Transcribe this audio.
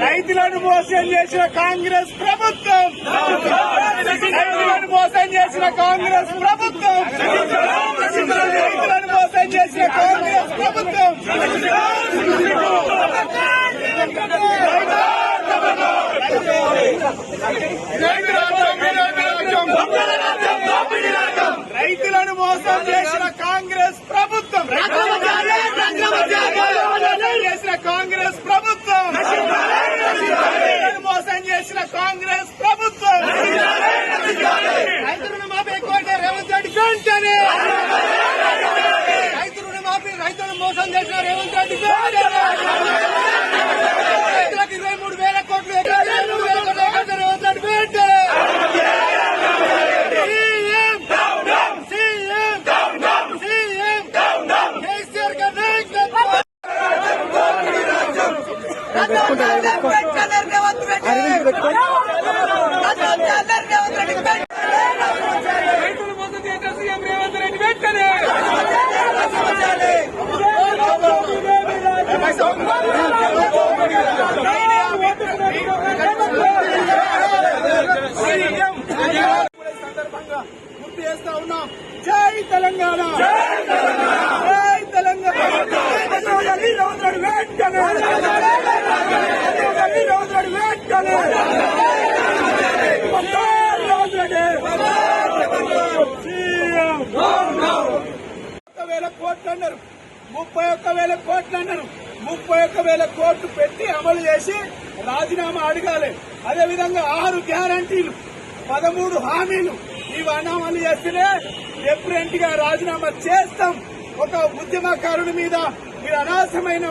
రైతులను మోసం చేసిన కాంగ్రెస్ ప్రభుత్వం, రైతులను మోసం చేసిన కాంగ్రెస్ ప్రభుత్వం, రైతులను మోసం చేసిన కాంగ్రెస్ ప్రభుత్వం. రైతులను మోసం చేసిన కాంగ్రెస్ ప్రభుత్వం, చేసిన కాంగ్రెస్ ప్రభుత్వం, మోసం చేసిన కాంగ్రెస్ ప్రభుత్వం. రైతు రుణమాఫీ కోటే రేవంత్ రెడ్డి వెంటనే, రైతు రుణమాఫీ రైతులను మోసం చేసిన రేవంత్ రెడ్డి రైతులకు 23,000 కోట్లు రేవంత్ రెడ్డి వెంటనే. సందర్భంగా గుర్తు చేస్తా ఉన్నాం. జై తెలంగాణ, జై తెలంగాణ. కోట్లు అన్నారు, 31,000 కోట్లు అన్నారు. 31,000 కోట్లు పెట్టి అమలు చేసి రాజీనామా అడగాలి. అదేవిధంగా 6 గ్యారంటీలు, 13 హామీలు ఇవి అమలు చేస్తేనే డిఫరెంట్ గా రాజీనామా చేస్తాం. ఒక ఉద్యమకారుడి మీద మీరు అనవసరమైన